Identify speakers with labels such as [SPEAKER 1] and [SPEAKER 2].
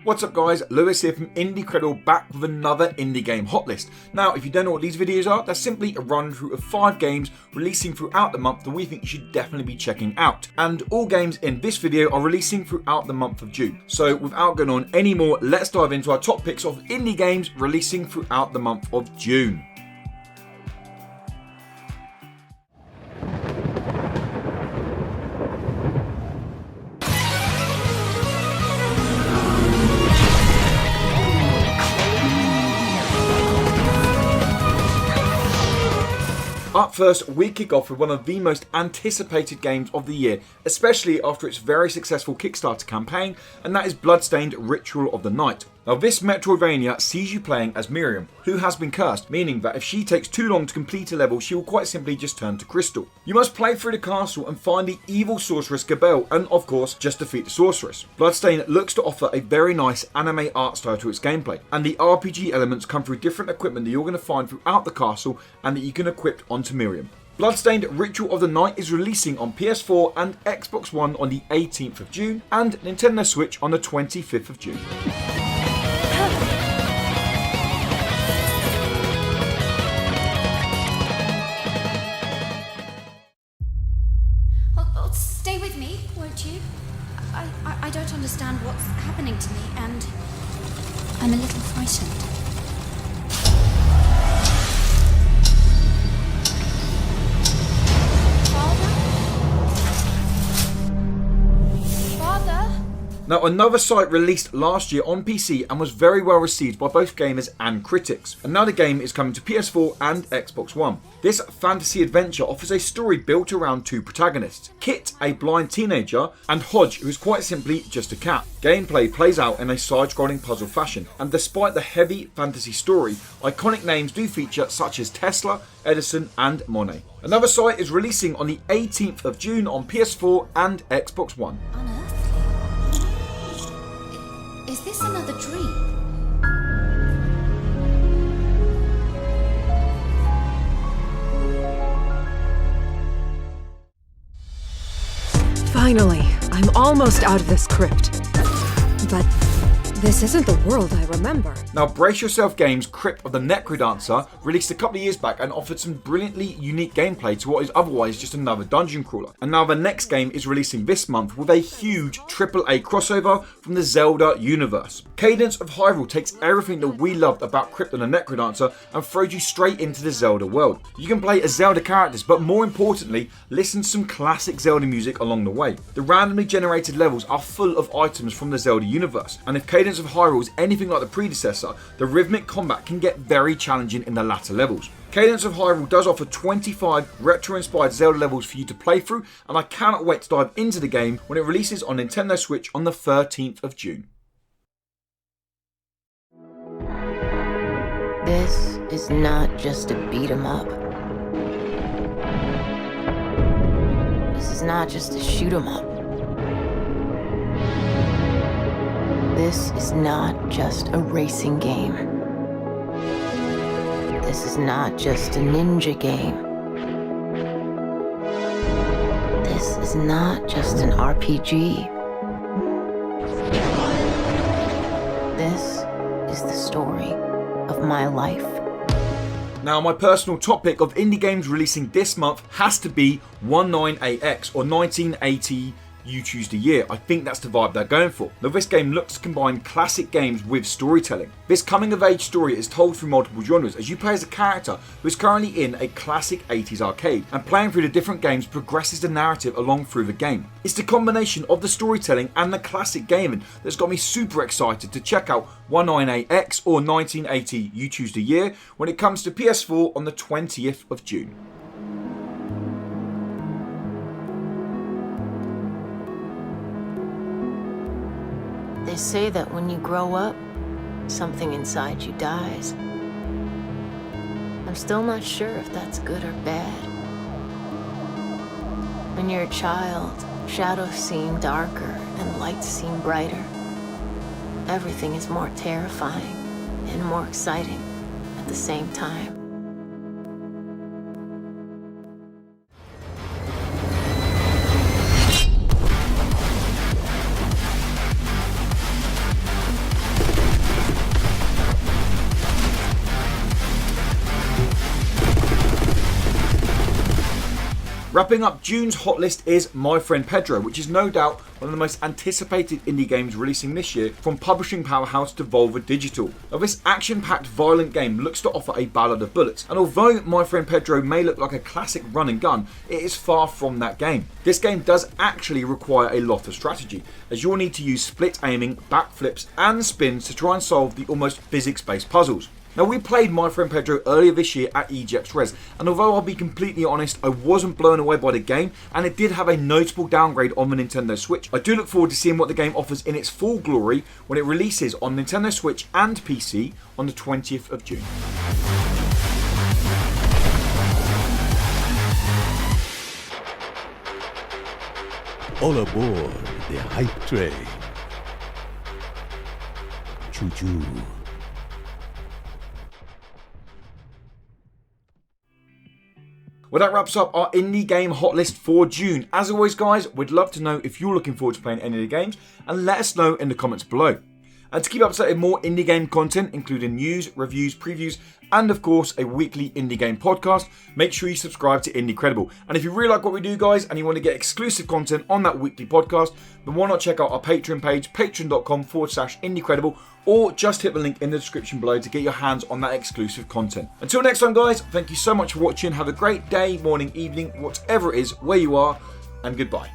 [SPEAKER 1] What's up guys, Lewis here from Indie Cradle back with another indie game hot list. Now if you don't know what these videos are, they're simply a run through of 5 games releasing throughout the month that we think you should definitely be checking out. And all games in this video are releasing throughout the month of June. So without going on any more, let's dive into our top picks of indie games releasing throughout the month of June. Up first, we kick off with one of the most anticipated games of the year, especially after its very successful Kickstarter campaign, and that is Bloodstained Ritual of the Night. Now this Metroidvania sees you playing as Miriam, who has been cursed, meaning that if she takes too long to complete a level, she will quite simply just turn to crystal. You must play through the castle and find the evil sorceress Gabelle, and of course, just defeat the sorceress. Bloodstained looks to offer a very nice anime art style to its gameplay, and the RPG elements come through different equipment that you're going to find throughout the castle and that you can equip onto Miriam. Bloodstained Ritual of the Night is releasing on PS4 and Xbox One on the 18th of June, and Nintendo Switch on the 25th of June.
[SPEAKER 2] Stay with me, won't you? I don't understand what's happening to me, and I'm a little frightened.
[SPEAKER 1] Now another site released last year on PC and was very well received by both gamers and critics, and now the game is coming to PS4 and Xbox One. This fantasy adventure offers a story built around 2 protagonists, Kit, a blind teenager, and Hodge, who is quite simply just a cat. Gameplay plays out in a side-scrolling puzzle fashion, and despite the heavy fantasy story, iconic names do feature such as Tesla, Edison and Monet. Another site is releasing on the 18th of June on PS4 and Xbox One.
[SPEAKER 2] Is this another dream?
[SPEAKER 3] Finally, I'm almost out of this crypt. But this isn't the world I remember.
[SPEAKER 1] Now Brace Yourself Games' Crypt of the Necrodancer released a couple of years back and offered some brilliantly unique gameplay to what is otherwise just another dungeon crawler. And now the next game is releasing this month with a huge AAA crossover from the Zelda universe. Cadence of Hyrule takes everything that we loved about Crypt of the Necrodancer and throws you straight into the Zelda world. You can play as Zelda characters, but more importantly, listen to some classic Zelda music along the way. The randomly generated levels are full of items from the Zelda universe, and if Cadence of Hyrule is anything like the predecessor, the rhythmic combat can get very challenging in the latter levels. Cadence of Hyrule does offer 25 retro-inspired Zelda levels for you to play through, and I cannot wait to dive into the game when it releases on Nintendo Switch on the 13th of June.
[SPEAKER 4] This is not just a beat 'em up. This is not just a shoot 'em up. This is not just a racing game. This is not just a ninja game. This is not just an RPG. This is the story of my life.
[SPEAKER 1] Now my personal top pick of indie games releasing this month has to be 19AX or 1980 You Choose the Year. I think that's the vibe they're going for. Now this game looks to combine classic games with storytelling. This coming of age story is told through multiple genres as you play as a character who is currently in a classic 80s arcade, and playing through the different games progresses the narrative along through the game. It's the combination of the storytelling and the classic gaming that's got me super excited to check out 19AX or 1980 You Choose the Year when it comes to PS4 on the 20th of June.
[SPEAKER 4] They say that when you grow up, something inside you dies. I'm still not sure if that's good or bad. When you're a child, shadows seem darker and lights seem brighter. Everything is more terrifying and more exciting at the same time.
[SPEAKER 1] Wrapping up June's Hotlist is My Friend Pedro, which is no doubt one of the most anticipated indie games releasing this year from publishing powerhouse Devolver Digital. Now, this action-packed violent game looks to offer a ballad of bullets, and although My Friend Pedro may look like a classic run and gun, it is far from that game. This game does actually require a lot of strategy, as you'll need to use split aiming, backflips and spins to try and solve the almost physics-based puzzles. Now, we played My Friend Pedro earlier this year at EGX Res, and although I'll be completely honest, I wasn't blown away by the game, and it did have a notable downgrade on the Nintendo Switch. I do look forward to seeing what the game offers in its full glory when it releases on Nintendo Switch and PC on the 20th of June.
[SPEAKER 5] All aboard the hype train. Choo-choo.
[SPEAKER 1] Well, that wraps up our indie game hot list for June. As always, guys, we'd love to know if you're looking forward to playing any of the games, and let us know in the comments below. And to keep up to date with more indie game content, including news, reviews, previews, and of course a weekly indie game podcast, make sure you subscribe to Indie Credible. And if you really like what we do, guys, and you want to get exclusive content on that weekly podcast, then why not check out our Patreon page, patreon.com/IndieCredible, or just hit the link in the description below to get your hands on that exclusive content. Until next time, guys, thank you so much for watching. Have a great day, morning, evening, whatever it is, where you are, and goodbye.